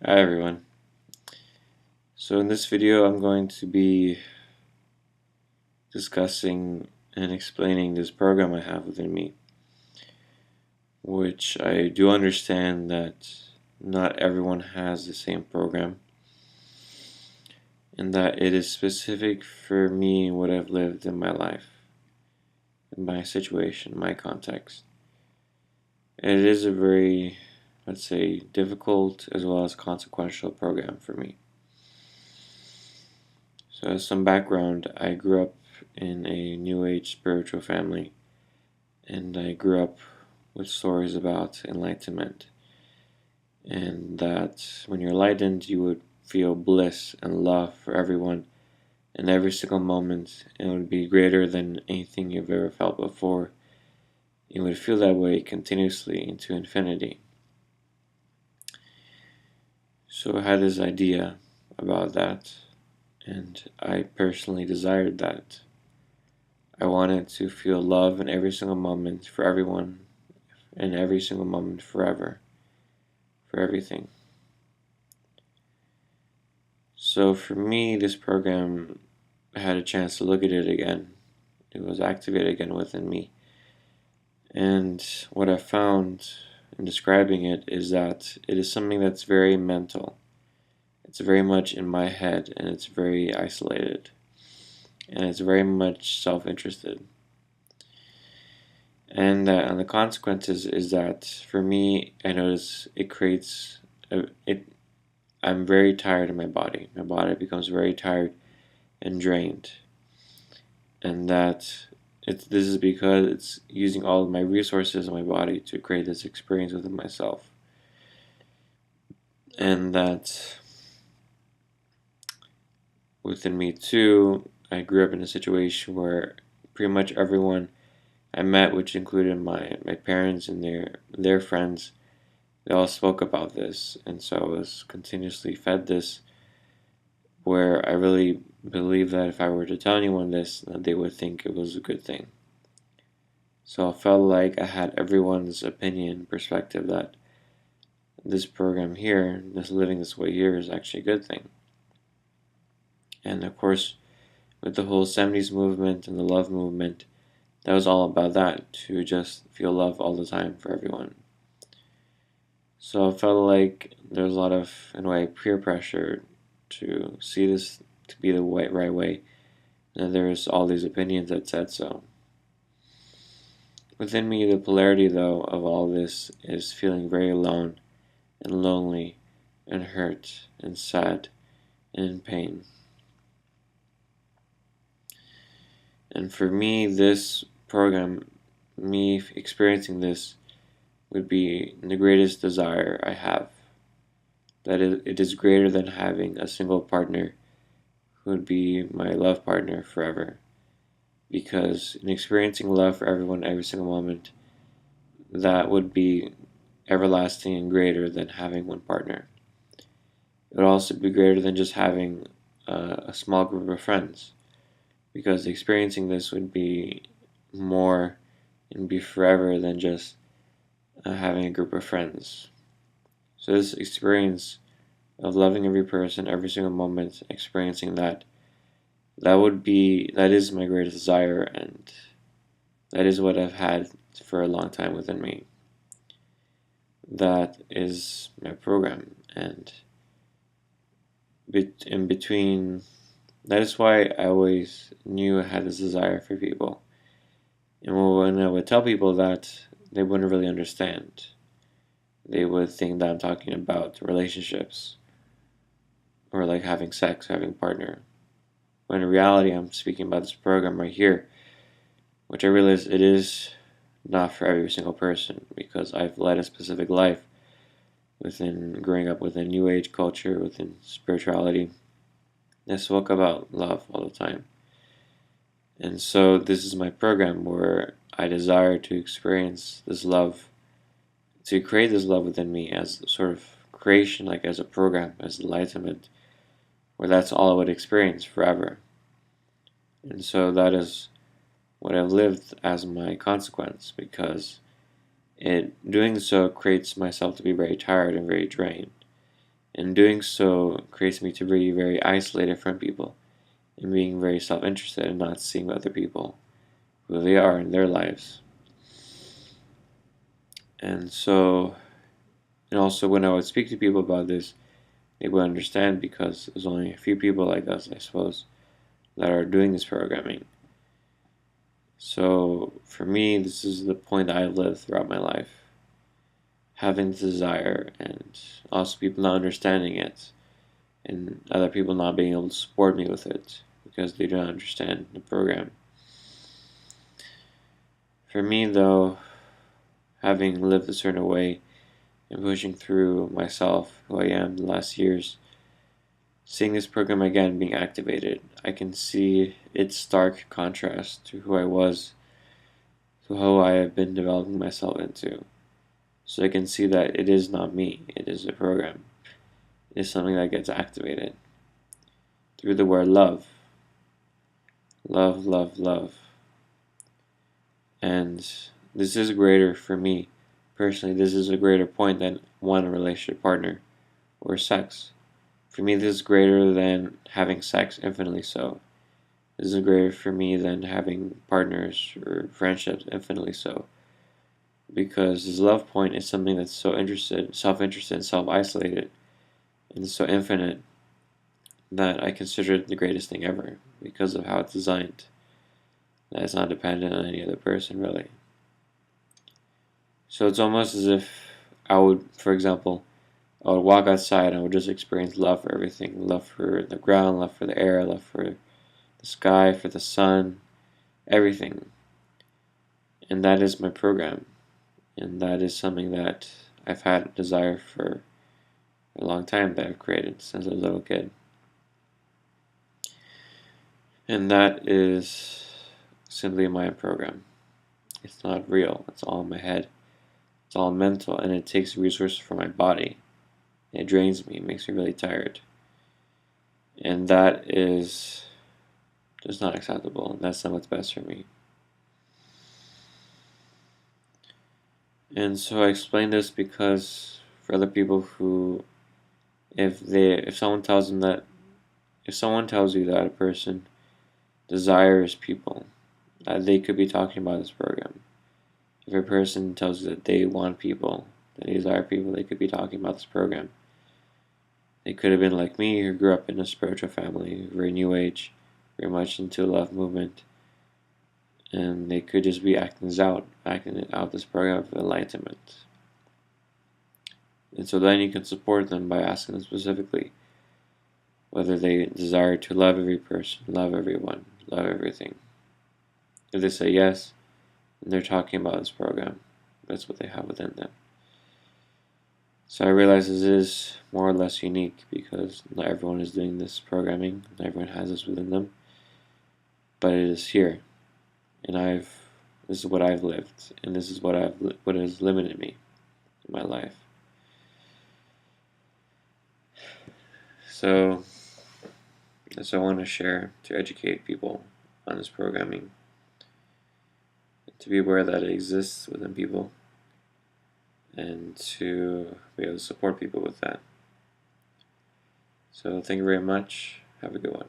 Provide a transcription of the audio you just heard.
Hi everyone. So in this video I'm going to be discussing and explaining this program I have within me, which I do understand that not everyone has the same program, and that it is specific for me, what I've lived in my life, in my situation, my context. And it is a very, let's say, difficult as well as consequential program for me. So as some background, I grew up in a New Age spiritual family, and I grew up with stories about enlightenment, and that when you're enlightened, you would feel bliss and love for everyone in every single moment, and it would be greater than anything you've ever felt before. You would feel that way continuously into infinity. So I had this idea about that, and I personally desired that. I wanted to feel love in every single moment for everyone, and every single moment forever, for everything. So for me, this program, I had a chance to look at it again. It was activated again within me. And what I found in describing it is that it is something that's very mental. It's very much in my head, and it's very isolated, and it's very much self-interested. And the consequences is that for me, I notice it creates it. I'm very tired in my body. My body becomes very tired and drained, and that this is because it's using all of my resources in my body to create this experience within myself. And that within me too, I grew up in a situation where pretty much everyone I met, which included my parents and their friends, they all spoke about this, and so I was continuously fed this, where I really believe that if I were to tell anyone this, that they would think it was a good thing. So I felt like I had everyone's opinion, perspective, that this program here, this living this way here, is actually a good thing. And of course, with the whole 70s movement and the love movement, that was all about that, to just feel love all the time for everyone. So I felt like there was a lot of, in a way, peer pressure to see this to be the right way, and there's all these opinions that said so. Within me, the polarity, though, of all this is feeling very alone and lonely and hurt and sad and in pain. And for me, this program, me experiencing this, would be the greatest desire I have. That it is greater than having a single partner who would be my love partner forever. Because in experiencing love for everyone every single moment, that would be everlasting and greater than having one partner. It would also be greater than just having a small group of friends, because experiencing this would be more and be forever than just having a group of friends. So this experience of loving every person, every single moment, experiencing that is my greatest desire, and that is what I've had for a long time within me. That is my program, and in between, that is why I always knew I had this desire for people. And when I would tell people that, they wouldn't really understand. They would think that I'm talking about relationships, or like having sex, having a partner. When in reality, I'm speaking about this program right here, which I realize it is not for every single person, because I've led a specific life within growing up within New Age culture, within spirituality. I spoke about love all the time. And so this is my program where I desire to experience this love, to create this love within me as sort of creation, like as a program, as enlightenment, where that's all I would experience forever. And so that is what I've lived as my consequence, because doing so creates myself to be very tired and very drained. And doing so creates me to be very isolated from people and being very self-interested and not seeing other people, who they are in their lives. And so, and also when I would speak to people about this, they would understand because there's only a few people like us, I suppose, that are doing this programming. So for me, this is the point that I've lived throughout my life. Having the desire and also people not understanding it and other people not being able to support me with it because they don't understand the program. For me though, having lived a certain way and pushing through myself, who I am the last years, seeing this program again being activated, I can see its stark contrast to who I was, to how I have been developing myself into. So I can see that it is not me, it is a program. It is something that gets activated through the word love. Love, love, love. And this is greater for me. Personally, this is a greater point than one relationship partner or sex. For me, this is greater than having sex, infinitely so. This is greater for me than having partners or friendships, infinitely so. Because this love point is something that's so self-interested, and self-isolated, and so infinite that I consider it the greatest thing ever because of how it's designed. That it's not dependent on any other person, really. So it's almost as if I would, for example, I would walk outside and I would just experience love for everything. Love for the ground, love for the air, love for the sky, for the sun, everything. And that is my program. And that is something that I've had a desire for a long time that I've created since I was a little kid. And that is simply my program. It's not real. It's all in my head. It's all mental, and it takes resources from my body. It drains me. It makes me really tired. And that is just not acceptable. That's not what's best for me. And so I explain this because for other people who, if someone tells them that, if someone tells you that a person desires people, that they could be talking about this program. If a person tells you that they want people, that they desire people, they could be talking about this program. They could have been like me, who grew up in a spiritual family, very new age, very much into the love movement, and they could just be acting out this program of enlightenment. And so then you can support them by asking them specifically whether they desire to love every person, love everyone, love everything. If they say yes, then they're talking about this program. That's what they have within them. So I realize this is more or less unique because not everyone is doing this programming, not everyone has this within them, but it is here, and this is what I've lived, and this is what has limited me in my life. So that's what I want to share to educate people on this programming, to be aware that it exists within people, and to be able to support people with that. So thank you very much. Have a good one.